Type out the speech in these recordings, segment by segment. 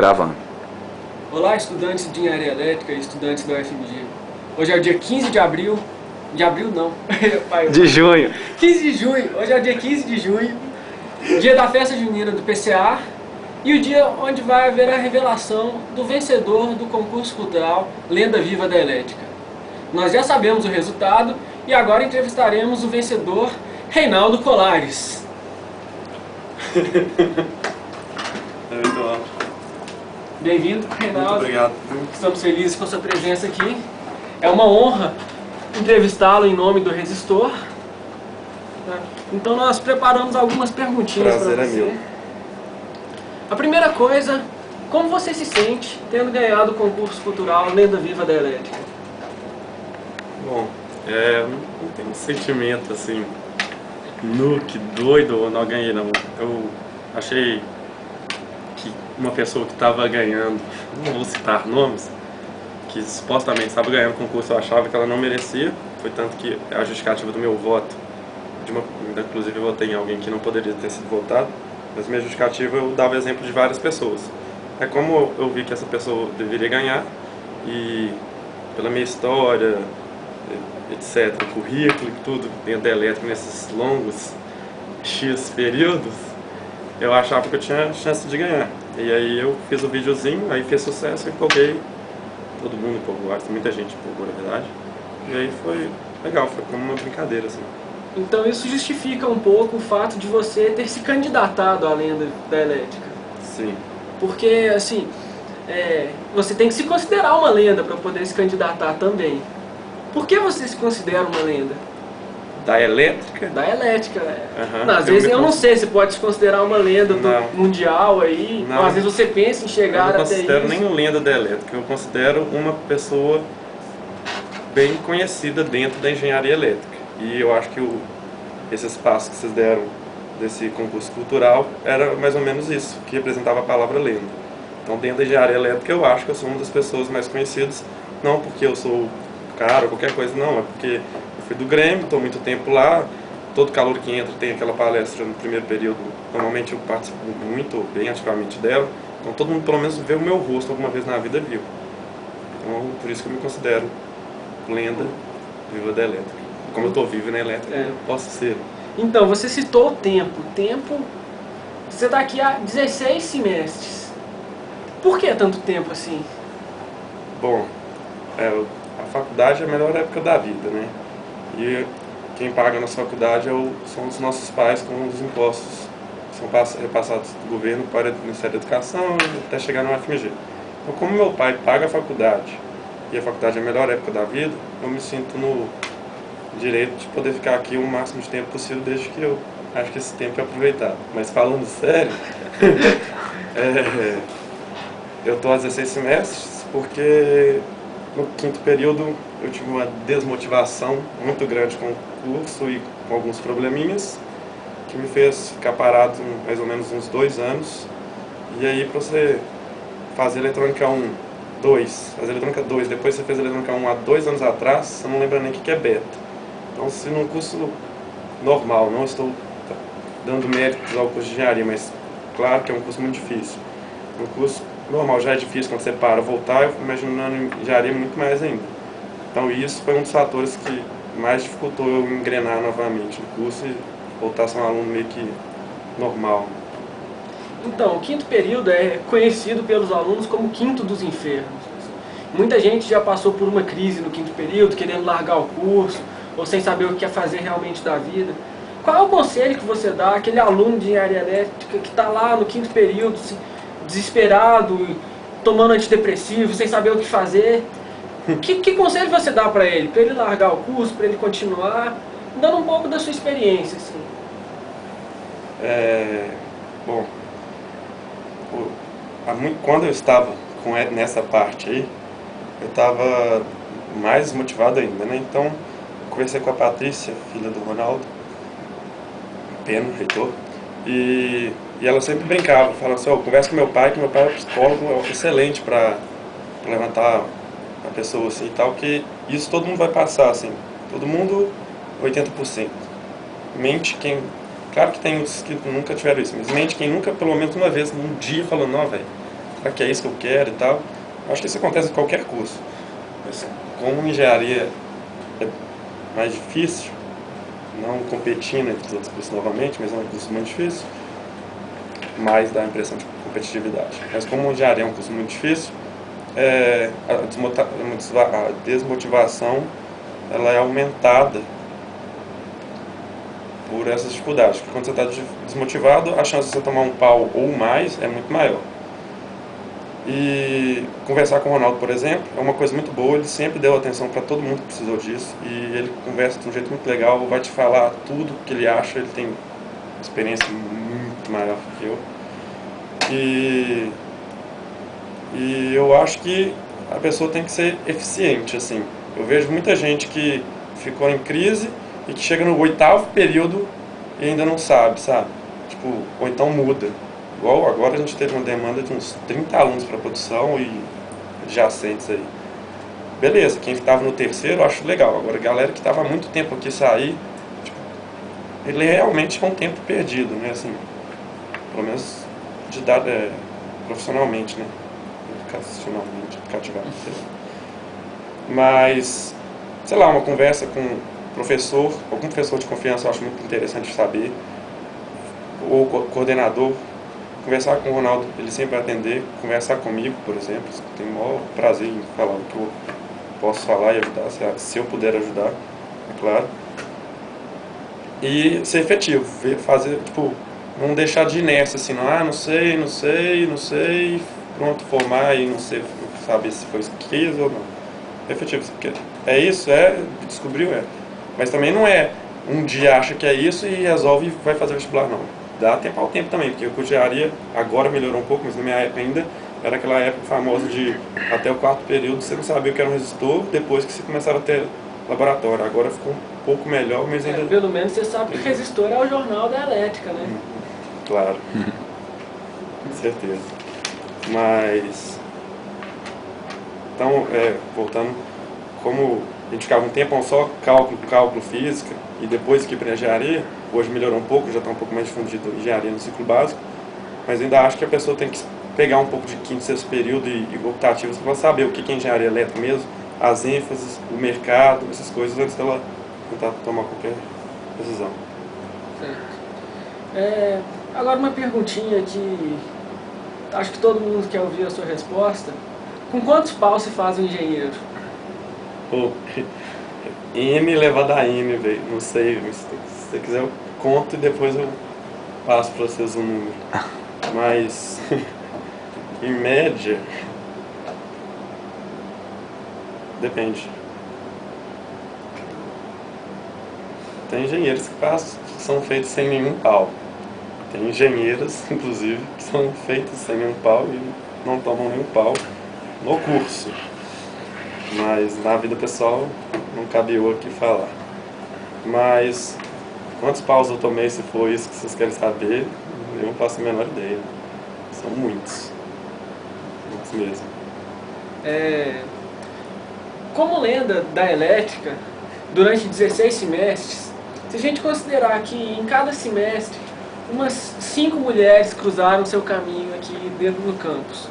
Gravando. Olá, estudantes de engenharia elétrica e estudantes da UFMG. Hoje é o dia 15 de abril. De abril não. De junho. 15 de junho. Hoje é o dia 15 de junho. Dia da festa junina do PCA. E o dia onde vai haver a revelação do vencedor do concurso cultural Lenda Viva da Elétrica. Nós já sabemos o resultado e agora entrevistaremos o vencedor, Reinaldo Colares. Muito bom. Bem-vindo, Reinaldo. Muito obrigado. Estamos felizes com a sua presença aqui. É uma honra entrevistá-lo em nome do Resistor. Então nós preparamos algumas perguntinhas para você. Prazer é meu. A primeira coisa, como você se sente tendo ganhado o concurso cultural Lenda Viva da Elétrica? Bom, não tem um sentimento assim, que doido, eu não ganhei não. Eu achei que uma pessoa que estava ganhando, não vou citar nomes, que supostamente estava ganhando o concurso, eu achava que ela não merecia. Foi tanto que a justificativa do meu voto, inclusive eu votei em alguém que não poderia ter sido votado, mas minha justificativa eu dava exemplo de várias pessoas. É como eu vi que essa pessoa deveria ganhar, e pela minha história, etc., currículo e tudo dentro da elétrica nesses longos X períodos, eu achava que eu tinha chance de ganhar. E aí eu fiz o videozinho, aí fez sucesso, empolguei, todo mundo empolgou, muita gente empolgou na verdade. E aí foi legal, foi como uma brincadeira assim. Então isso justifica um pouco o fato de você ter se candidatado à Lenda da Elétrica. Sim. Porque, assim, você tem que se considerar uma lenda para poder se candidatar também. Por que você se considera uma lenda? Da elétrica? Da elétrica, Uhum. Não, às vezes eu não sei, você pode se considerar uma lenda do mundial aí, não. Ou às vezes você pensa em chegar até isso. Eu não considero nem uma lenda da elétrica, eu considero uma pessoa bem conhecida dentro da engenharia elétrica. E eu acho que esse espaço que vocês deram desse concurso cultural era mais ou menos isso, que representava a palavra lenda. Então dentro da engenharia elétrica eu acho que eu sou uma das pessoas mais conhecidas, não porque eu sou cara ou qualquer coisa, não, é porque eu fui do Grêmio, estou muito tempo lá, todo calor que entra tem aquela palestra no primeiro período, normalmente eu participo muito, bem ativamente dela, então todo mundo pelo menos vê o meu rosto alguma vez na vida viu. Então por isso que eu me considero lenda viva da elétrica. Como eu estou vivo na elétrica, eu posso ser. Então, você citou o tempo. Você está aqui há 16 semestres. Por que tanto tempo assim? Bom, a faculdade é a melhor época da vida, né? E quem paga a nossa faculdade são os nossos pais com os impostos que são repassados do governo para o Ministério da Educação até chegar no UFMG. Então, como meu pai paga a faculdade e a faculdade é a melhor época da vida, eu me sinto no direito de poder ficar aqui o máximo de tempo possível, desde que eu acho que esse tempo é aproveitado. Mas falando sério, eu estou há 16 semestres porque no quinto período eu tive uma desmotivação muito grande com o curso e com alguns probleminhas que me fez ficar parado mais ou menos uns 2 anos. E aí para você fazer eletrônica 1, 2, fazer eletrônica 2, depois você fez eletrônica 1 há 2 anos atrás, você não lembra nem o que é beta. Então, se num curso normal, não estou dando méritos ao curso de engenharia, mas claro que é um curso muito difícil. Um curso normal já é difícil quando você para voltar, eu fico imaginando engenharia muito mais ainda. Então, isso foi um dos fatores que mais dificultou eu engrenar novamente no curso e voltar a ser um aluno meio que normal. Então, o quinto período é conhecido pelos alunos como o quinto dos infernos. Muita gente já passou por uma crise no quinto período, querendo largar o curso, ou sem saber o que quer fazer realmente da vida. Qual é o conselho que você dá àquele aluno de engenharia elétrica que está lá no quinto período, desesperado, tomando antidepressivo, sem saber o que fazer? Que conselho você dá para ele? Para ele largar o curso, para ele continuar? Dando um pouco da sua experiência, assim. Bom, quando eu estava nessa parte aí, eu estava mais motivado ainda, né? Então, conversei com a Patrícia, filha do Ronaldo, Pena, reitor, e ela sempre brincava, falava assim, conversa com meu pai, que meu pai é um psicólogo excelente para levantar a pessoa assim e tal, que isso todo mundo vai passar, assim, todo mundo 80%. Mente quem, claro que tem outros que nunca tiveram isso, mas mente quem nunca, pelo menos uma vez, num dia, falou, não, velho, será que é isso que eu quero e tal? Eu acho que isso acontece em qualquer curso. Mas como engenharia é mais difícil, não competindo entre os outros cursos novamente, mas é um curso muito difícil, mais dá a impressão de competitividade. Mas como engenharia é um curso muito difícil, a desmotivação ela é aumentada por essas dificuldades. Porque quando você está desmotivado, a chance de você tomar um pau ou mais é muito maior. E conversar com o Ronaldo, por exemplo, é uma coisa muito boa. Ele sempre deu atenção para todo mundo que precisou disso. E ele conversa de um jeito muito legal, vai te falar tudo que ele acha. Ele tem experiência muito maior que eu. E eu acho que a pessoa tem que ser eficiente, assim. Eu vejo muita gente que ficou em crise e que chega no 8º período e ainda não sabe, Tipo, ou então muda. Igual agora a gente teve uma demanda de uns 30 alunos para produção e adjacentes aí. Beleza, quem estava no 3º eu acho legal. Agora a galera que estava há muito tempo aqui sair, tipo, ele realmente é um tempo perdido, né? Assim, pelo menos profissionalmente, né? Educacionalmente, educativamente. Mas, sei lá, uma conversa com algum professor de confiança eu acho muito interessante saber, ou coordenador, conversar com o Ronaldo, ele sempre vai atender, conversar comigo, por exemplo, tenho o maior prazer em falar o que eu posso falar e ajudar, se eu puder ajudar, é claro. E ser efetivo, fazer, tipo, não deixar de ir nessa, assim, não sei, pronto, formar e não sei, saber se foi isso que quis ou não. Efetivo, porque é isso, descobriu, mas também não é um dia acha que é isso e resolve e vai fazer vestibular, não. Dá tempo ao tempo também, porque a engenharia agora melhorou um pouco, mas na minha época ainda era aquela época famosa de até o 4º período você não sabia o que era um resistor, depois que você começava a ter laboratório. Agora ficou um pouco melhor, mas ainda... Pelo menos você sabe que resistor é o jornal da elétrica, né? Claro, com certeza. Mas... Então, voltando, como a gente ficava um tempo só cálculo, física, e depois que para engenharia, hoje melhorou um pouco, já está um pouco mais difundido engenharia no ciclo básico, mas ainda acho que a pessoa tem que pegar um pouco de 5º, 6º período e optativos para saber o que é engenharia elétrica mesmo, as ênfases, o mercado, essas coisas, antes dela tentar tomar qualquer decisão. Certo. Agora uma perguntinha que acho que todo mundo quer ouvir a sua resposta. Com quantos paus se faz um engenheiro? Pô, M elevado a M, velho. Não sei, se você quiser eu conto e depois eu passo pra vocês o número. Mas, em média, depende. Tem engenheiros que são feitos sem nenhum pau. Tem engenheiras, inclusive, que são feitas sem nenhum pau e não tomam nenhum pau no curso. Mas na vida pessoal não cabe eu aqui falar. Mas quantos paus eu tomei, se for isso que vocês querem saber, eu não faço a menor ideia. São muitos. Muitos mesmo. Como lenda da elétrica, durante 16 semestres, se a gente considerar que em cada semestre umas 5 mulheres cruzaram seu caminho aqui dentro do campus,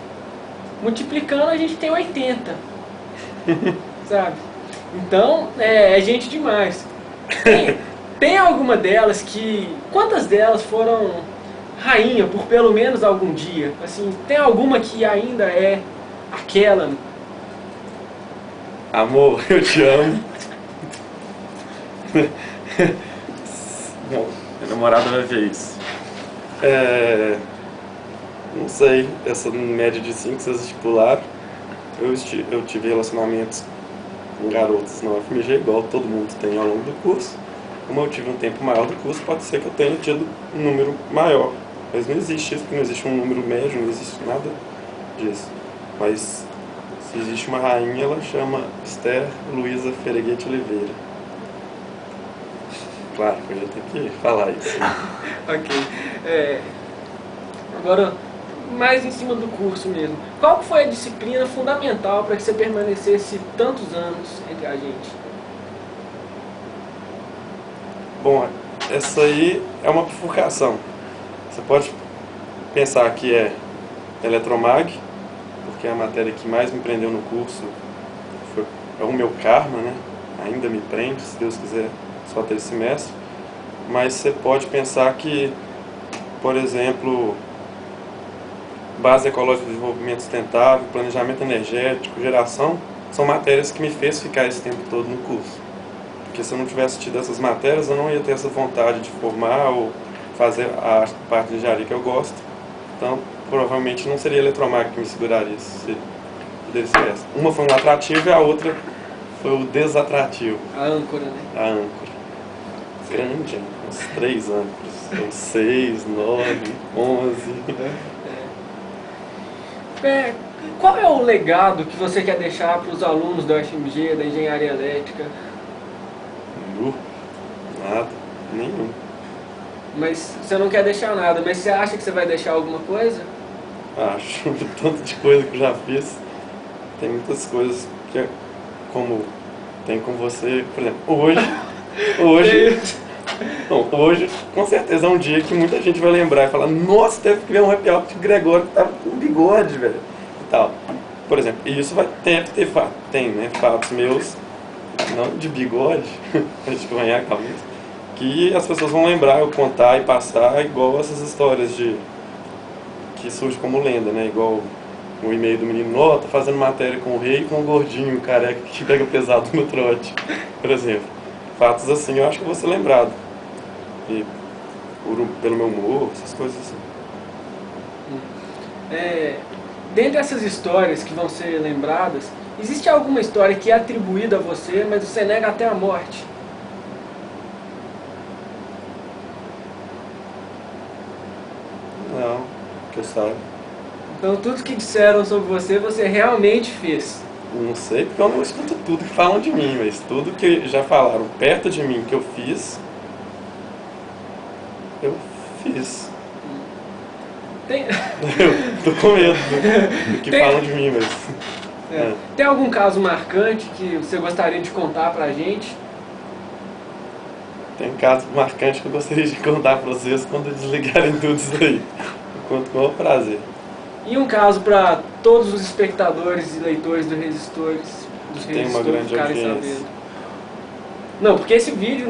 multiplicando a gente tem 80. Sabe? Então, é gente demais. Tem alguma delas que... Quantas delas foram rainha por pelo menos algum dia? Assim, tem alguma que ainda é aquela? Amor, eu te amo. Bom, minha namorada vai ver isso. Não sei, essa média de 5, vocês estipularam. Eu tive relacionamentos com garotos na UFMG, igual todo mundo tem ao longo do curso. Como eu tive um tempo maior do curso, pode ser que eu tenha tido um número maior. Mas não existe isso, porque não existe um número médio, não existe nada disso. Mas se existe uma rainha, ela chama Esther Luísa Fereguete Oliveira. Claro, eu já tenho que falar isso. Ok. Agora, mais em cima do curso mesmo. Qual foi a disciplina fundamental para que você permanecesse tantos anos entre a gente? Bom, essa aí é uma bifurcação. Você pode pensar que é eletromag, que a matéria que mais me prendeu no curso é o meu karma, né? Ainda me prende, se Deus quiser, só até esse semestre. Mas você pode pensar que, por exemplo, base ecológica do desenvolvimento sustentável, planejamento energético, geração, são matérias que me fez ficar esse tempo todo no curso. Porque se eu não tivesse tido essas matérias, eu não ia ter essa vontade de formar ou fazer a parte de engenharia que eu gosto. Então, provavelmente não seria eletromática que me seguraria, se poderia ser essa. Uma foi um atrativo e a outra foi o desatrativo. A âncora, né? A âncora. Grande, uns 3 âncoras. 6, 9, 11. Qual é o legado que você quer deixar para os alunos da UFMG, da engenharia elétrica? Nada, nenhum. Mas você não quer deixar nada, mas você acha que você vai deixar alguma coisa? Acho, tanto de coisa que eu já fiz. Tem muitas coisas que, como tem com você, por exemplo, hoje, com certeza é um dia que muita gente vai lembrar e falar: nossa, teve que ver um happy hour de Gregório que tava com bigode, velho, e tal. Por exemplo, e isso vai ter né, fatos meus, não de bigode, de conhaque, que as pessoas vão lembrar, eu contar e passar, igual essas histórias que surgem como lenda, né? Igual o e-mail do menino: ó, tô fazendo matéria com o rei e com o gordinho, o careca que pega pesado no trote, por exemplo. Fatos assim, eu acho que eu vou ser lembrado. E pelo meu humor, essas coisas assim. Dentre essas histórias que vão ser lembradas, existe alguma história que é atribuída a você, mas você nega até a morte? Não, que eu saiba. Então tudo que disseram sobre você, você realmente fez? Não sei, porque eu não escuto tudo que falam de mim, mas tudo que já falaram perto de mim que eu fiz. Eu tô com medo do que falam de mim, mas... Tem algum caso marcante que você gostaria de contar pra gente? Tem um caso marcante que eu gostaria de contar pra vocês quando desligarem tudo isso aí. Eu conto com o maior prazer. E um caso para todos os espectadores e leitores dos Resistores Tem uma grande ficarem audiência. sabendo. Não, porque esse vídeo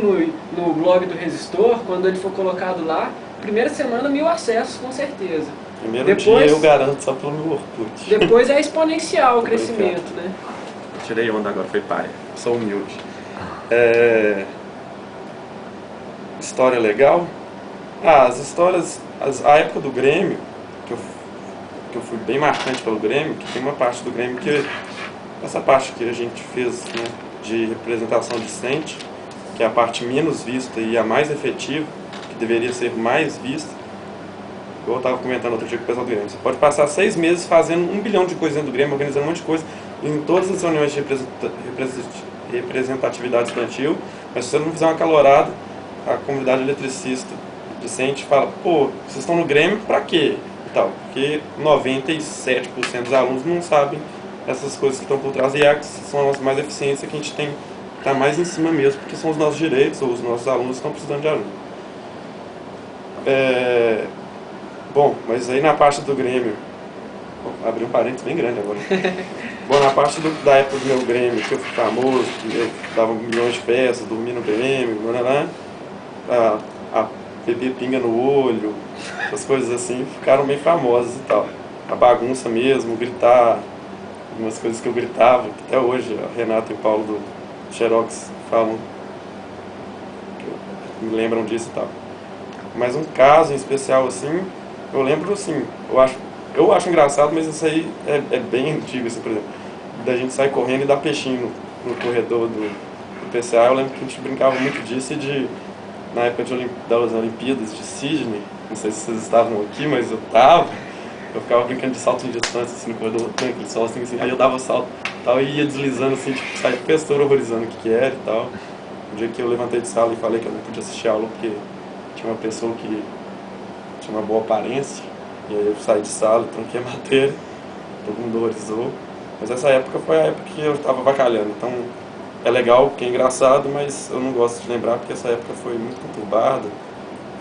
no blog do Resistor, quando ele for colocado lá, primeira semana 1000 acessos, com certeza. Primeiro dia eu garanto só pelo meu Orkut. Depois é exponencial o crescimento, né? Eu tirei onda agora, foi pai. Sou humilde. História legal? As histórias... A época do Grêmio, que eu fui bem marcante pelo Grêmio, que tem uma parte do Grêmio que... Essa parte que a gente fez, né, de representação discente, que é a parte menos vista e a mais efetiva, que deveria ser mais vista. Eu estava comentando outro dia com o pessoal do Grêmio. Você pode passar 6 meses fazendo 1 bilhão de coisas dentro do Grêmio, organizando um monte de coisa, em todas as reuniões de representatividade estudantil, mas se você não fizer uma calorada, a comunidade eletricista discente fala: pô, vocês estão no Grêmio pra quê? E tal, porque 97% dos alunos não sabem essas coisas que estão por trás, e são as mais eficientes que a gente tem que estar mais em cima mesmo, porque são os nossos direitos, ou os nossos alunos estão precisando de ajuda. Bom, mas aí na parte do Grêmio, abri um parênteses bem grande agora. Bom, na parte da época do meu Grêmio, que eu fui famoso, que eu dava milhões de festas, dormia no Grêmio, a beber pinga no olho, essas coisas assim, ficaram bem famosas e tal. A bagunça mesmo, gritar, algumas coisas que eu gritava, que até hoje a Renata e o Paulo do Xerox falam, que me lembram disso e tal. Mas um caso em especial assim, eu lembro assim, eu acho engraçado, mas isso aí é bem antigo, assim, por exemplo, da gente sair correndo e dar peixinho no corredor do PCA. Eu lembro que a gente brincava muito disso, e na época das Olimpíadas de Sydney, não sei se vocês estavam aqui, mas eu ficava brincando de salto em distância, assim, no corredor, aquele sol, assim, aí eu dava salto tal, e ia deslizando, assim, tipo, saía com o professor horrorizando o que era e tal. Um dia que eu levantei de sala e falei que eu não podia assistir a aula porque tinha uma pessoa que tinha uma boa aparência, e aí eu saí de sala, tranquei a matéria, todo mundo horrorizou. Mas essa época foi a época que eu estava avacalhando, então é legal, que é engraçado, mas eu não gosto de lembrar porque essa época foi muito conturbada,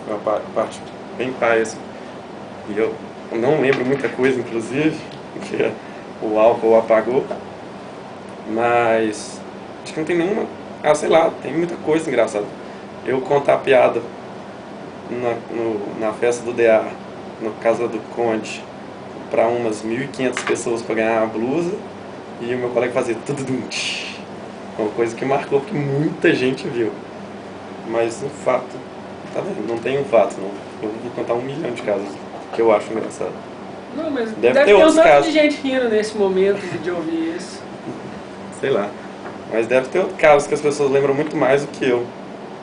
foi uma parte bem paia, assim. E eu não lembro muita coisa, inclusive, porque o álcool apagou, mas acho que não tem nenhuma, sei lá, tem muita coisa engraçada. Eu contar piada na festa do DA, na casa do Conde, para umas 1.500 pessoas para ganhar uma blusa, e o meu colega fazia tudo uma coisa que marcou, porque muita gente viu. Mas um fato, tá vendo? Não tem um fato, não. Eu vou contar 1 milhão de casos que eu acho engraçado. Não, mas Deve deve ter ter um outros tanto casos. de gente rindo nesse momento de ouvir isso. Sei lá. Mas deve ter outros casos que as pessoas lembram muito mais do que eu.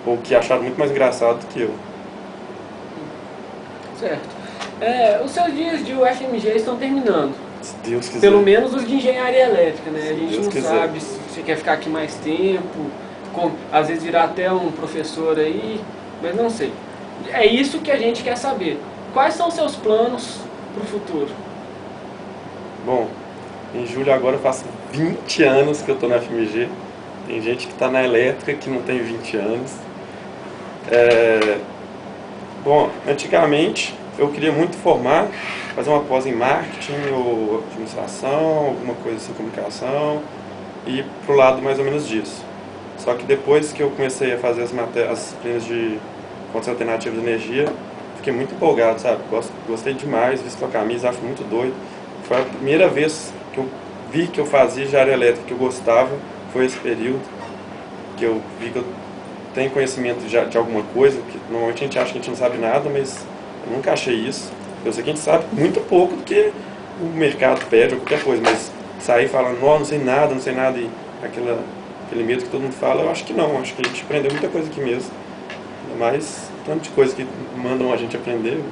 Ou que acharam muito mais engraçado do que eu. Certo. Os seus dias de UFMG estão terminando. Se Deus quiser. Pelo menos os de engenharia elétrica, né? Se A gente Deus não quiser. sabe se você quer ficar aqui mais tempo, às vezes virar até um professor aí, mas não sei. É isso que a gente quer saber. Quais são os seus planos para o futuro? Bom, em julho agora eu faço 20 anos que eu tô na FMG. Tem gente que tá na elétrica que não tem 20 anos. Bom, antigamente eu queria muito formar, fazer uma pós em marketing ou administração, alguma coisa assim, comunicação, e ir pro lado mais ou menos disso. Só que depois que eu comecei a fazer as disciplinas de fontes alternativas de energia, fiquei muito empolgado, sabe? Gostei demais, vi trocar camisa, acho muito doido. Foi a primeira vez que eu vi que eu fazia engenharia elétrica, que eu gostava, foi esse período, que eu vi que eu tenho conhecimento de alguma coisa, que normalmente a gente acha que a gente não sabe nada, mas eu nunca achei isso. Eu sei que a gente sabe muito pouco do que o mercado pede ou qualquer coisa, mas sair falando, não sei nada, e aquele medo que todo mundo fala, eu acho que não, acho que a gente aprendeu muita coisa aqui mesmo. Mas tanto de coisa que mandam a gente aprender,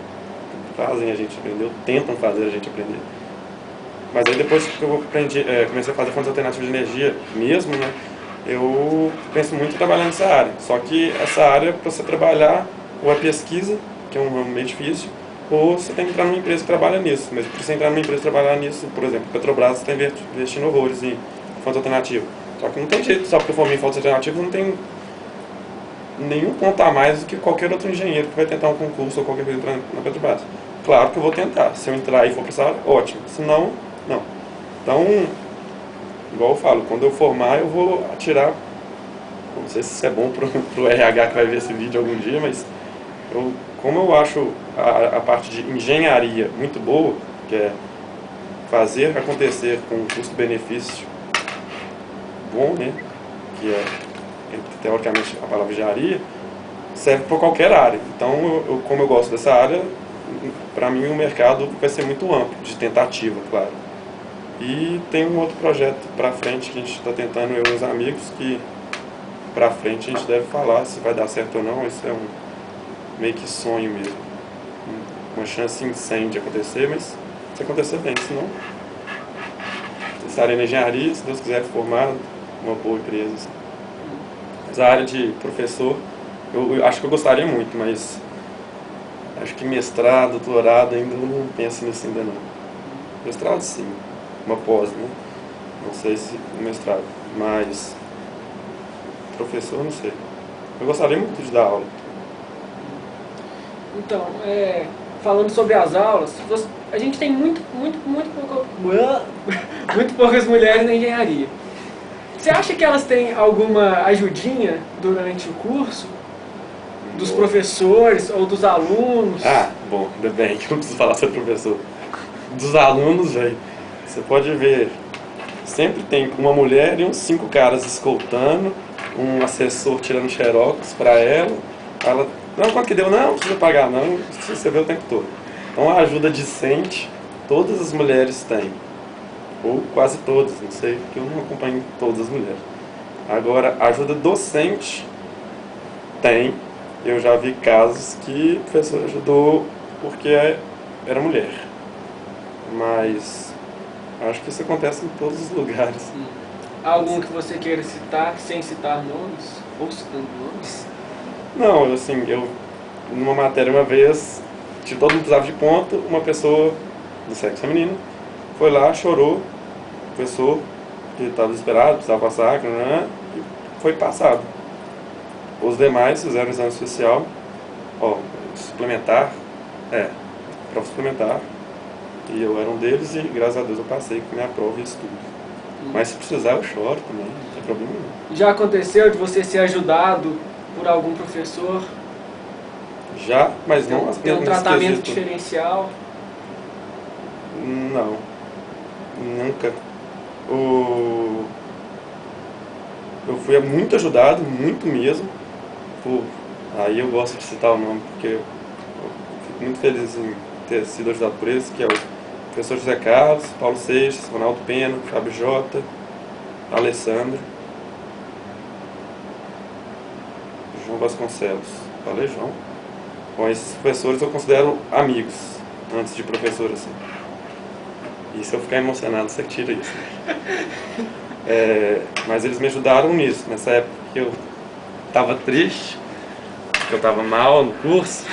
fazem a gente aprender, tentam fazer a gente aprender. Mas aí depois que eu comecei a fazer fontes alternativas de energia mesmo, né, eu penso muito em trabalhar nessa área. Só que essa área, para você trabalhar, ou é pesquisa, que é um ramo meio difícil, ou você tem que entrar numa empresa que trabalha nisso. Mas para você entrar numa empresa e trabalhar nisso, por exemplo, Petrobras está investindo horrores em fontes alternativas. Só que não tem jeito, só porque eu formei em fontes alternativas, não tem nenhum ponto a mais do que qualquer outro engenheiro que vai tentar um concurso ou qualquer coisa entrar na Petrobras. Claro que eu vou tentar. Se eu entrar e for para essa área, ótimo. Se não, não. Então, igual eu falo, quando eu formar eu vou atirar, não sei se isso é bom pro RH que vai ver esse vídeo algum dia, mas como eu acho a parte de engenharia muito boa, que é fazer acontecer com um custo-benefício bom, né, que é teoricamente a palavra engenharia, serve para qualquer área. Então, como eu gosto dessa área, para mim o mercado vai ser muito amplo, de tentativa, claro. E tem um outro projeto para frente que a gente está tentando, eu e os amigos, que para frente a gente deve falar se vai dar certo ou não. Isso é meio que sonho mesmo. Uma chance em 100 de acontecer, mas se acontecer bem, senão estarei na engenharia, se Deus quiser formar uma boa empresa. Assim. Mas a área de professor, eu acho que eu gostaria muito, mas acho que mestrado, doutorado, ainda não penso nisso ainda não. Mestrado sim, uma pós, né? Não sei se um mestrado, mas professor não sei. Eu gostaria muito de dar aula. Então, falando sobre as aulas, a gente tem muito poucas mulheres na engenharia. Você acha que elas têm alguma ajudinha durante o curso? Dos professores ou dos alunos? Ah, bom, ainda bem que eu não preciso falar sobre professor. Dos alunos, velho, você pode ver, sempre tem uma mulher e uns 5 caras escoltando, um assessor tirando xerox pra ela, não, quanto que deu? Não precisa pagar não, você vê o tempo todo. Então a ajuda discente, todas as mulheres têm, ou quase todas, não sei, porque eu não acompanho todas as mulheres. Agora, a ajuda docente tem. Eu já vi casos que o professor ajudou porque era mulher. Mas acho que isso acontece em todos os lugares. Algum que você queira citar, sem citar nomes? Ou citando nomes? Não, assim, numa matéria uma vez, todo mundo precisava de ponto, uma pessoa do sexo feminino foi lá, chorou, o professor, que estava desesperado, precisava passar, e foi passado. Os demais fizeram exame especial, suplementar, prova suplementar, E eu era um deles e, graças a Deus, eu passei com minha prova e estudo. Mas se precisar, eu choro também, não tem problema nenhum. Já aconteceu de você ser ajudado por algum professor? Já, mas não Tem um nesse tratamento quesito. diferencial? Não, nunca. O... Eu fui muito ajudado, muito mesmo. Aí eu gosto de citar o nome, porque eu fico muito feliz em ter sido ajudado por eles, que é o professor José Carlos, Paulo Seixas, Ronaldo Pena, Fábio Jota, Alessandro, João Vasconcelos. Falei, João? Bom, esses professores eu considero amigos, antes de professor, assim. E se eu ficar emocionado, você tira isso. Mas eles me ajudaram nisso, nessa época que eu estava triste, que eu estava mal no curso,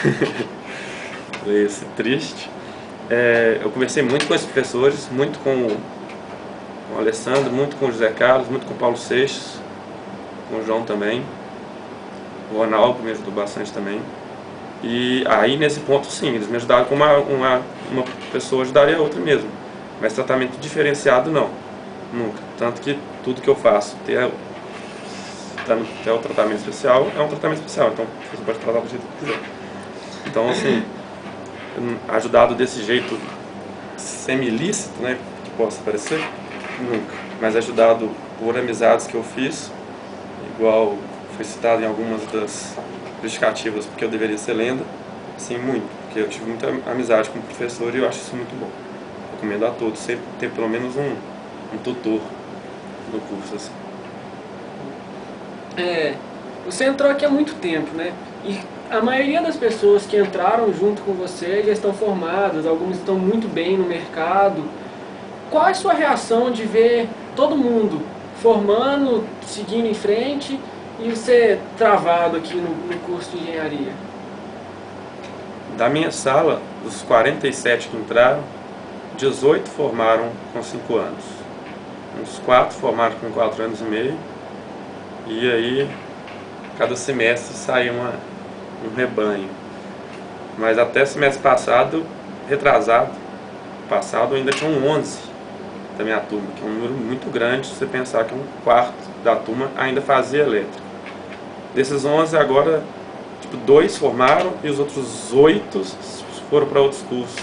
esse triste. Eu conversei muito com esses professores, muito com o Alessandro, muito com o José Carlos, muito com o Paulo Seixas, com o João também, o Ronaldo me ajudou bastante também. E aí nesse ponto sim, eles me ajudaram como uma pessoa ajudaria a outra mesmo, mas tratamento diferenciado não, nunca. Tanto que tudo que eu faço, até o tratamento especial, é um tratamento especial, então você pode tratar do jeito que quiser. Então assim, ajudado desse jeito semi-ilícito, né, que possa parecer, nunca. Mas ajudado por amizades que eu fiz, igual foi citado em algumas das justificativas porque eu deveria ser lenda, sim, muito, porque eu tive muita amizade com o professor e eu acho isso muito bom. Recomendo a todos sempre ter pelo menos um tutor no curso, assim. Você entrou aqui há muito tempo, né? E a maioria das pessoas que entraram junto com você já estão formadas, algumas estão muito bem no mercado. Qual é a sua reação de ver todo mundo formando, seguindo em frente e você travado aqui no curso de engenharia? Da minha sala, dos 47 que entraram, 18 formaram com 5 anos. Uns 4 formaram com 4 anos e meio. E aí, cada semestre saía um rebanho. Mas até semestre passado, passado ainda tinham 11 da minha turma, que é um número muito grande se você pensar que um quarto da turma ainda fazia elétrica. Desses 11 agora, 2 formaram e os outros 8 foram para outros cursos.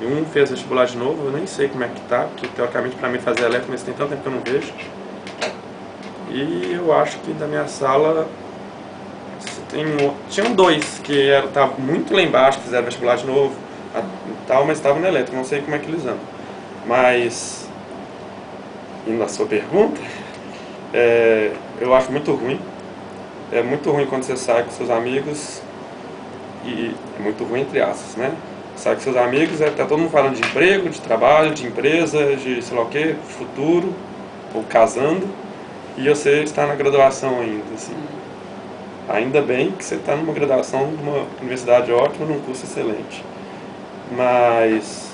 E um fez vestibular de novo, eu nem sei como é que tá, porque teoricamente para mim fazer elétrica, mas tem tanto tempo que eu não vejo. E eu acho que da minha sala tinham 2 que estavam muito lá embaixo, fizeram vestibular de novo, mas estavam na elétrica, não sei como é que eles andam. Mas, indo à sua pergunta, eu acho muito ruim. É muito ruim quando você sai com seus amigos, e é muito ruim entre aspas, né? Sai com seus amigos, tá todo mundo falando de emprego, de trabalho, de empresa, de sei lá o que, futuro, ou casando, e você está na graduação ainda, assim. Ainda bem que você está numa graduação de uma universidade ótima, num curso excelente. Mas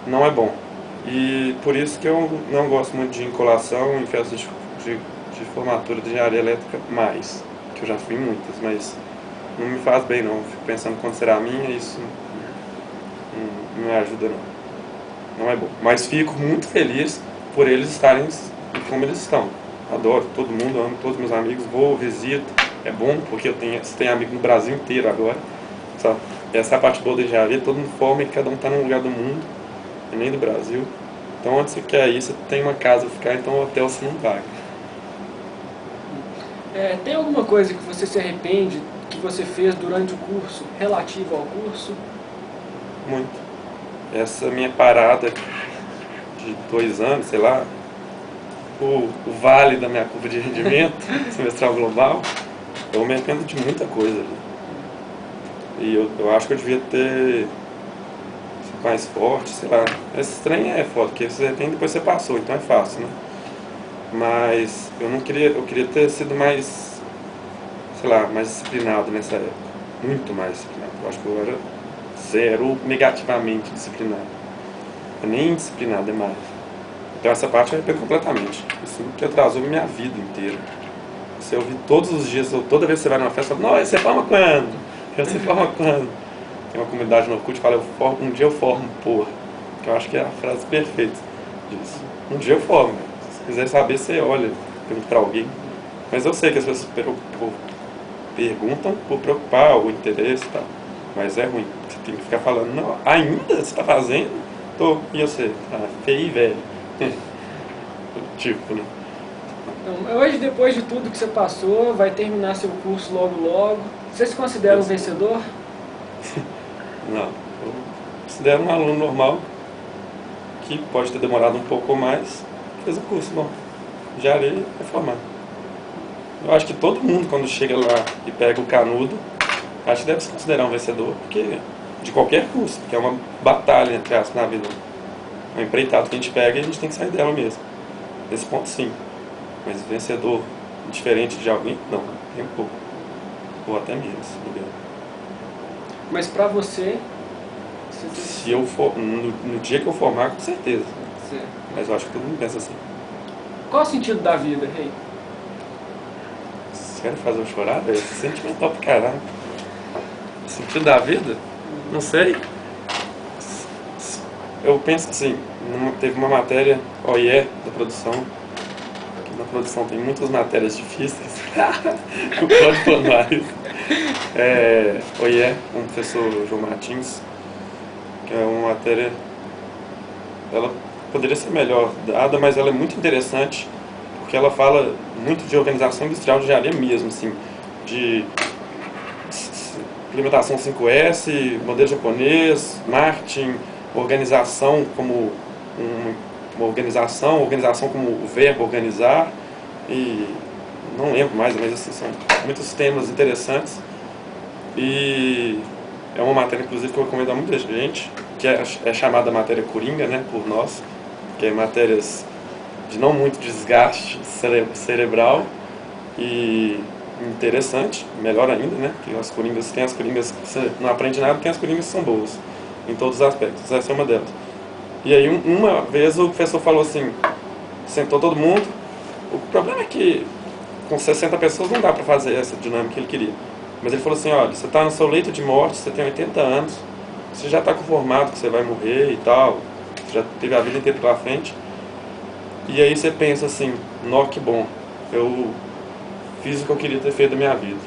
não é bom. E por isso que eu não gosto muito de encolação em festas de formatura de engenharia elétrica mais. Que eu já fui em muitas, mas não me faz bem não. Fico pensando quando será a minha, isso não me ajuda não. Não é bom. Mas fico muito feliz por eles estarem como eles estão. Adoro todo mundo, amo todos meus amigos, vou, visito. É bom porque você tem amigo no Brasil inteiro agora. Sabe? Essa é a parte boa da engenharia, todo mundo forma e cada um está num lugar do mundo, e nem do Brasil. Então onde você quer ir, você tem uma casa para ficar, então o hotel você não paga. Tem alguma coisa que você se arrepende que você fez durante o curso, relativo ao curso? Muito. Essa minha parada de 2 anos, sei lá, o vale da minha curva de rendimento semestral global, eu me arrependo de muita coisa ali. E eu acho que eu devia ter mais forte, sei lá. Esse trem é foda, porque você tem depois você passou, então é fácil, né? Mas eu queria ter sido mais, sei lá, mais disciplinado nessa época. Muito mais disciplinado. Eu acho que eu era zero negativamente disciplinado. Nem disciplinado é mais. Então essa parte eu arrependo completamente. Isso que atrasou minha vida inteira. Você ouvir todos os dias, ou toda vez que você vai numa festa, você fala, não, você forma quando? Você forma quando? Tem uma comunidade no Orkut que fala, um dia eu formo, porra. que eu acho que é a frase perfeita disso. Um dia eu formo, se quiser saber, você olha, pergunta pra alguém. Mas eu sei que as pessoas perguntam por preocupar, o interesse e tal. Mas é ruim, você tem que ficar falando, não, ainda você tá fazendo? Tô, e você? Ah, feio e velho. Tipo, né? Então, hoje, depois de tudo que você passou, vai terminar seu curso logo logo. Você se considera um vencedor? Não, eu considero um aluno normal, que pode ter demorado um pouco mais, fez o curso, bom, já irei reformar. Eu acho que todo mundo, quando chega lá e pega o canudo, acho que deve se considerar um vencedor, porque de qualquer curso, porque é uma batalha, entre aspas, na vida. É um empreitado que a gente pega e a gente tem que sair dela mesmo. Nesse ponto, sim. Mas vencedor, diferente de alguém, não, nem um pouco. Ou até menos, Mas pra você... Se eu for, no dia que eu formar, com certeza. Certo. Mas eu acho que todo mundo pensa assim. Qual o sentido da vida, Rei? Você quer fazer eu chorar, velho? Isso é sentimental pra caralho. O sentido da vida? Não sei. Eu penso assim, teve uma matéria OIE da produção, que na produção tem muitas matérias difíceis. Pode pôr mais. OIE, com o professor João Martins, que é uma matéria, ela poderia ser melhor dada, mas ela é muito interessante, porque ela fala muito de organização industrial de engenharia mesmo, assim, de implementação 5S, modelo japonês, marketing, organização como uma organização como o verbo organizar, e não lembro mais, mas assim, são muitos temas interessantes. E é uma matéria, inclusive, que eu recomendo a muita gente, que é chamada matéria Coringa, né, por nós, que é matérias de não muito desgaste cerebral e interessante, melhor ainda, né, que as coringas, tem as coringas que você não aprende nada, tem as coringas que são boas, em todos os aspectos, essa é uma delas. E aí, uma vez o professor falou assim, sentou todo mundo, o problema é que com 60 pessoas não dá para fazer essa dinâmica que ele queria. Mas ele falou assim, olha, você está no seu leito de morte, você tem 80 anos, você já está conformado que você vai morrer e tal, você já teve a vida inteira pela frente, e aí você pensa assim, nó, que bom, eu fiz o que eu queria ter feito da minha vida.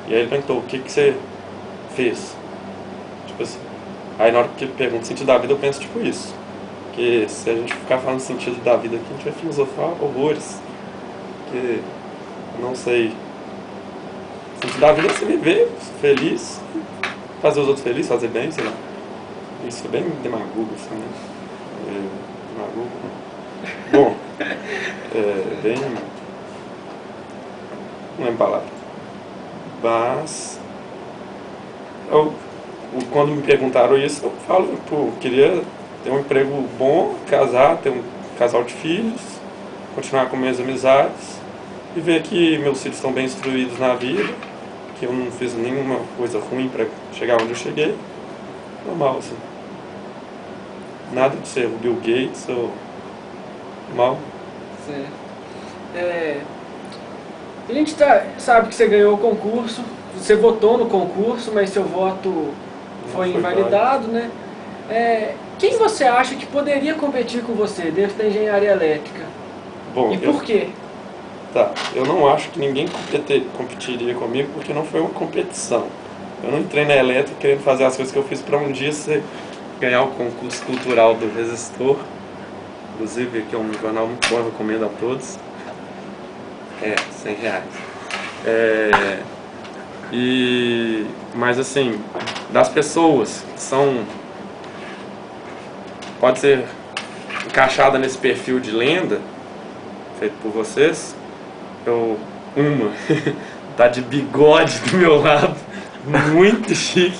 E aí ele perguntou, o que você fez? Tipo assim, aí na hora que ele pergunta o sentido da vida, eu penso tipo isso. Porque se a gente ficar falando sentido da vida aqui, a gente vai filosofar horrores. Porque, não sei, o sentido da vida é você viver feliz, fazer os outros felizes, fazer bem, sei lá. Isso é bem demagogo, assim, né? Demagogo. Bom, bem... não lembro a palavra. Mas... quando me perguntaram isso, eu falo, pô, queria ter um emprego bom, casar, ter um casal de filhos, continuar com minhas amizades e ver que meus filhos estão bem instruídos na vida, que eu não fiz nenhuma coisa ruim para chegar onde eu cheguei. Normal, assim. Nada de ser o Bill Gates ou mal. Certo. A gente sabe que você ganhou o concurso, você votou no concurso, mas seu voto foi invalidado, né? Quem você acha que poderia competir com você dentro da engenharia elétrica? Bom, e por quê? Tá, eu não acho que ninguém competiria comigo porque não foi uma competição. Eu não entrei na elétrica querendo fazer as coisas que eu fiz para um dia você ganhar o concurso cultural do Resistor. Inclusive, que é um jornal muito bom, eu recomendo a todos. R$100. Mas assim, das pessoas que são... pode ser encaixada nesse perfil de lenda feito por vocês, uma tá de bigode do meu lado, muito chique.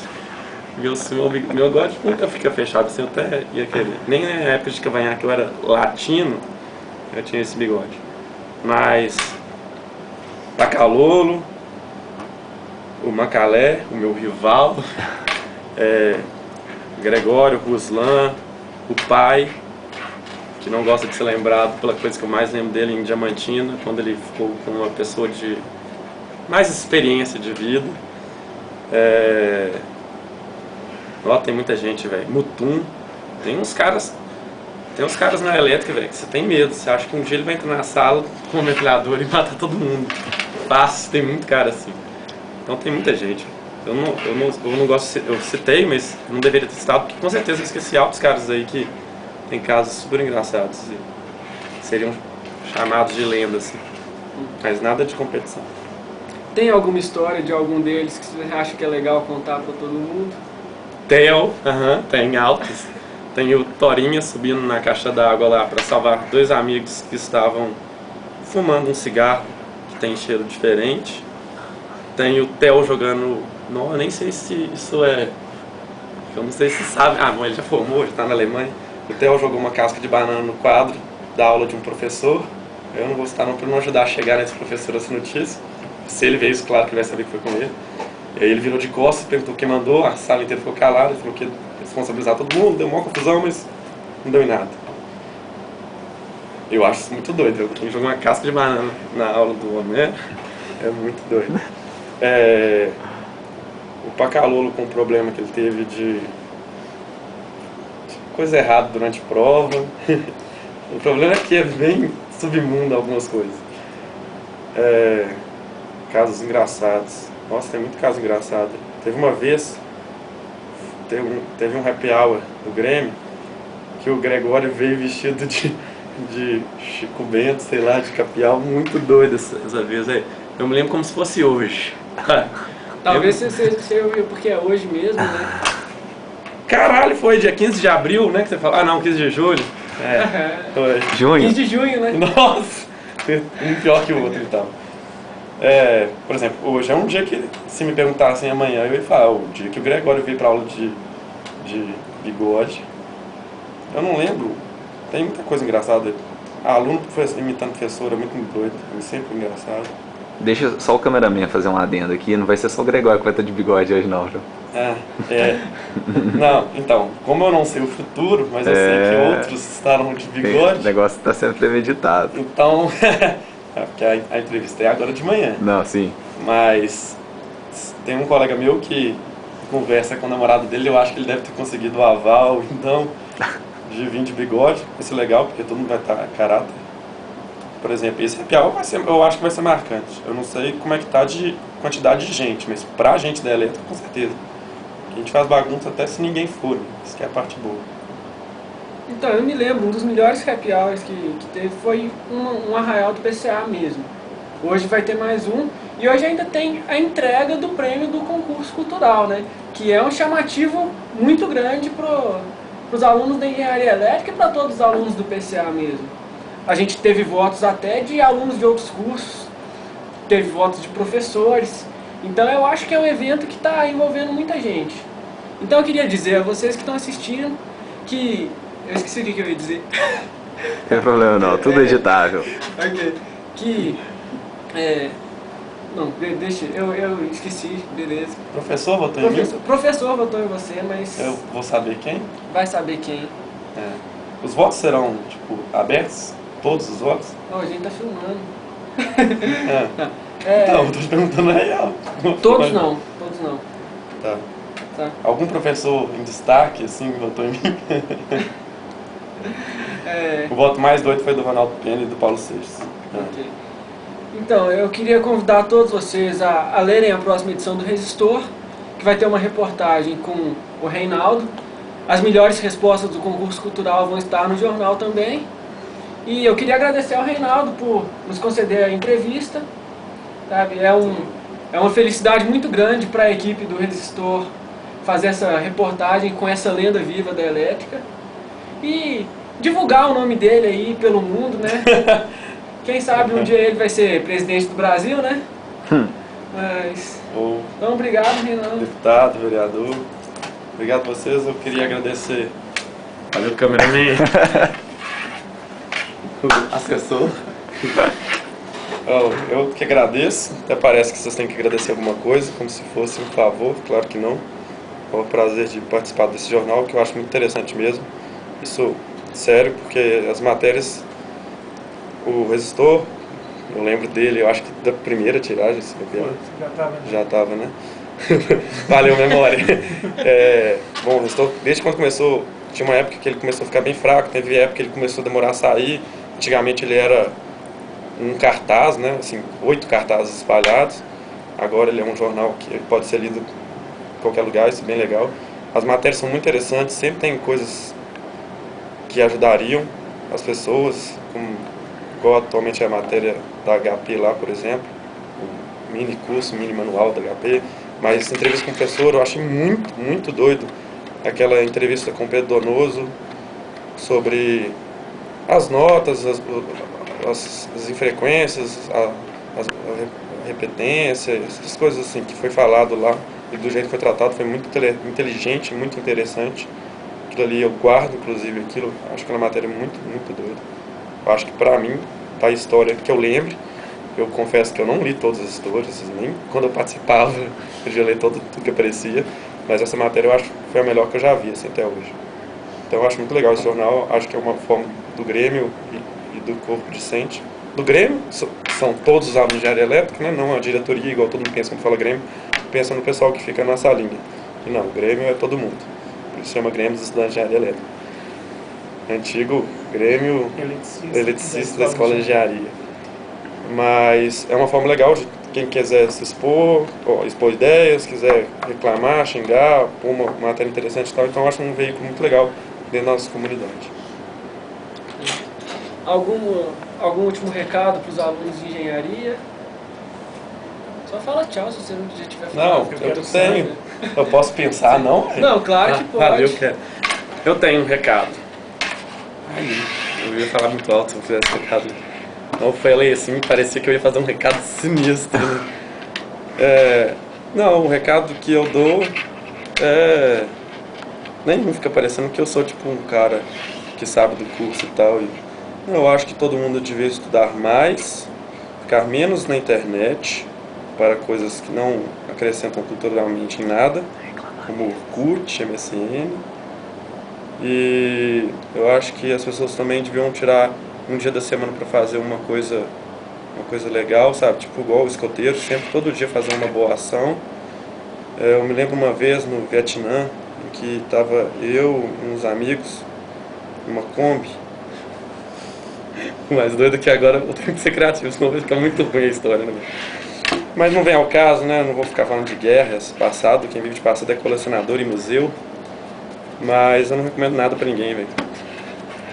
Meu bigode nunca fica fechado assim, eu até ia querer. Nem na época de cavanhaque eu era latino, eu tinha esse bigode. Mas Bacalolo, o Macalé, o meu rival, Gregório, Ruslan, o pai, que não gosta de ser lembrado pela coisa que eu mais lembro dele em Diamantina, quando ele ficou com uma pessoa de mais experiência de vida. Tem muita gente, velho. Mutum, Tem uns caras na elétrica, velho, que você tem medo. Você acha que um dia ele vai entrar na sala com uma metralhadora e matar todo mundo. Fácil, tem muito cara assim. Então tem muita gente. Eu não gosto, eu citei, mas não deveria ter citado, porque com certeza eu esqueci altos caras aí que tem casos super engraçados e seriam chamados de lenda, assim. Mas nada de competição. Tem alguma história de algum deles que você acha que é legal contar pra todo mundo? Tem altos. Tem o Torinha subindo na caixa d'água lá para salvar 2 amigos que estavam fumando um cigarro que tem cheiro diferente. Tem o Theo jogando... Não, eu nem sei se isso é... Eu não sei se sabe... Ah, não, ele já formou, já está na Alemanha. O Theo jogou uma casca de banana no quadro da aula de um professor. Eu não vou citar não para não ajudar a chegar nesse professor essa notícia. Se ele vê isso, claro que ele vai saber que foi com ele. E aí ele virou de costas, perguntou quem mandou, a sala inteira ficou calada, ele falou que ia responsabilizar todo mundo, deu uma confusão, mas não deu em nada. Eu acho isso muito doido, ele jogou uma casca de banana na aula do homem, é muito doido. O Pacalolo com o problema que ele teve de coisa errada durante a prova. O problema é que é bem submundo algumas coisas. Casos engraçados. Nossa, tem muito caso engraçado. Teve uma vez, teve um happy hour do Grêmio, que o Gregório veio vestido de Chico Bento, sei lá, de Capial, muito doido essa vez. Eu me lembro como se fosse hoje. Talvez você ouviu porque é hoje mesmo, né? Caralho, foi dia 15 de abril, né, que você falou? Ah, não, 15 de julho. Foi. Junho? 15 de junho, né? Nossa, um pior que o outro então. Por exemplo, hoje é um dia que, se me perguntassem amanhã, eu ia falar, o dia que o Gregório veio pra aula de bigode. Eu não lembro, tem muita coisa engraçada. Aluno imitando professora, muito doido, é sempre engraçado. Deixa só o cameraman fazer um adendo aqui, não vai ser só o Gregório que vai estar de bigode hoje não, viu? Não, então, como eu não sei o futuro, mas eu sei que outros estarão de bigode. O negócio está sendo premeditado. Então, porque a entrevista é agora de manhã. Não, sim. Mas tem um colega meu que conversa com o namorado dele, eu acho que ele deve ter conseguido o aval, então, de vir de bigode. Vai ser legal, porque todo mundo vai estar a caráter. Por exemplo, esse happy hour eu acho que vai ser marcante. Eu não sei como é que tá de quantidade de gente, mas pra gente da elétrica, com certeza. A gente faz bagunça até se ninguém for, isso que é a parte boa. Então, eu me lembro, um dos melhores happy hours que teve foi um arraial do PCA mesmo. Hoje vai ter mais um, e hoje ainda tem a entrega do prêmio do concurso cultural, né? Que é um chamativo muito grande para os alunos da engenharia elétrica e para todos os alunos do PCA mesmo. A gente teve votos até de alunos de outros cursos, teve votos de professores. Então eu acho que é um evento que está envolvendo muita gente. Então eu queria dizer a vocês que estão assistindo que... Eu esqueci o que eu ia dizer. Não tem problema não, tudo editável. Ok. Que... Não, deixa, eu esqueci, beleza. Professor votou em mim? Professor votou em você, mas... Eu vou saber quem? Vai saber quem. Os votos serão, tipo, abertos? Todos os votos? Oh, a gente tá filmando. Não, eu tô te perguntando a real. Todos não, todos não. Tá. Algum professor em destaque, assim, votou em mim? O voto mais doido foi do Ronaldo Pena e do Paulo Seixas. Ok. Então, eu queria convidar todos vocês a lerem a próxima edição do Resistor, que vai ter uma reportagem com o Reinaldo. As melhores respostas do concurso cultural vão estar no jornal também. E eu queria agradecer ao Reinaldo por nos conceder a entrevista. Sabe? É uma felicidade muito grande para a equipe do Resistor fazer essa reportagem com essa lenda viva da elétrica. E divulgar o nome dele aí pelo mundo, né? Quem sabe um dia ele vai ser presidente do Brasil, né? Mas... Então, obrigado, Reinaldo. Deputado, vereador. Obrigado a vocês. Eu queria agradecer. Valeu, cameraman. Assessor. Eu que agradeço. Até parece que vocês têm que agradecer alguma coisa, como se fosse um favor. Claro que não. É um prazer de participar desse jornal, que eu acho muito interessante mesmo. Isso sério, porque as matérias... O Resistor, eu lembro dele, eu acho que da primeira tiragem, se já estava, né? Valeu, memória. Bom, o Resistor, desde quando começou tinha uma época que ele começou a ficar bem fraco, teve época que ele começou a demorar a sair. Antigamente ele era um cartaz, né, assim, 8 cartazes espalhados. Agora ele é um jornal que pode ser lido em qualquer lugar, isso é bem legal. As matérias são muito interessantes, sempre tem coisas que ajudariam as pessoas, como igual atualmente é a matéria da HP lá, por exemplo, o mini curso, mini manual da HP. Mas entrevista com o professor eu achei muito doido. Aquela entrevista com o Pedro Donoso sobre as notas, as infrequências, a repetência, essas coisas assim que foi falado lá e do jeito que foi tratado foi muito inteligente, muito interessante. Aquilo ali eu guardo, inclusive, aquilo, acho que é uma matéria muito doida. Eu acho que pra mim, da história que eu lembro, eu confesso que eu não li todas as histórias, nem quando eu participava eu já li tudo que aparecia, mas essa matéria eu acho que foi a melhor que eu já vi assim, até hoje. Então eu acho muito legal esse jornal, acho que é uma forma do Grêmio e do corpo discente. Do Grêmio, são todos os alunos de engenharia elétrica, né? Não a diretoria, igual todo mundo pensa quando fala Grêmio, pensa no pessoal que fica na salinha. E não, o Grêmio é todo mundo. Por isso chama Grêmio dos Estudantes de Engenharia Elétrica. Antigo Grêmio Eletricista da Escola de Engenharia. Mas é uma forma legal de quem quiser se expor, expor ideias, quiser reclamar, xingar, pôr uma matéria interessante e tal. Então eu acho um veículo muito legal dentro da nossa comunidade. Algum último recado para os alunos de engenharia? Só fala tchau se você não já tiver falado. Não, eu tenho. Eu posso pensar, não? Não, claro que pode. Valeu, eu tenho um recado. Eu ia falar muito alto se eu fizesse recado. Não, eu falei assim, parecia que eu ia fazer um recado sinistro. Né? Não, o recado que eu dou é... Nenhum fica parecendo que eu sou tipo um cara que sabe do curso e tal. Eu acho que todo mundo devia estudar mais, ficar menos na internet, para coisas que não acrescentam culturalmente em nada, como Orkut, MSN. E eu acho que as pessoas também deviam tirar um dia da semana para fazer uma coisa legal, sabe? Tipo igual o escoteiro, sempre todo dia fazer uma boa ação. Eu me lembro uma vez no Vietnã, em que estava eu e uns amigos numa Kombi. O mais doido é que agora eu tenho que ser criativo, senão vai ficar muito ruim a história, né? Mas não vem ao caso, né? Eu não vou ficar falando de guerras, passado. Quem vive de passado é colecionador e museu. Mas eu não recomendo nada pra ninguém, velho.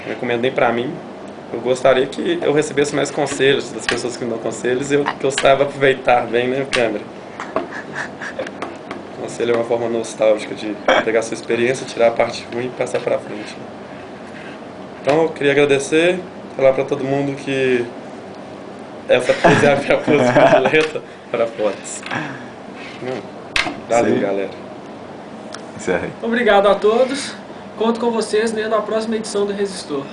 Não recomendo nem pra mim. Eu gostaria que eu recebesse mais conselhos das pessoas que me dão conselhos e que eu saiba aproveitar bem, né, câmera? Conselho é uma forma nostálgica de pegar a sua experiência, tirar a parte ruim e passar pra frente. Então eu queria agradecer, falar pra todo mundo que essa pose é a minha pose predileta para fotos. Valeu, galera. Encerra aí. Obrigado a todos. Conto com vocês na próxima edição do Resistor.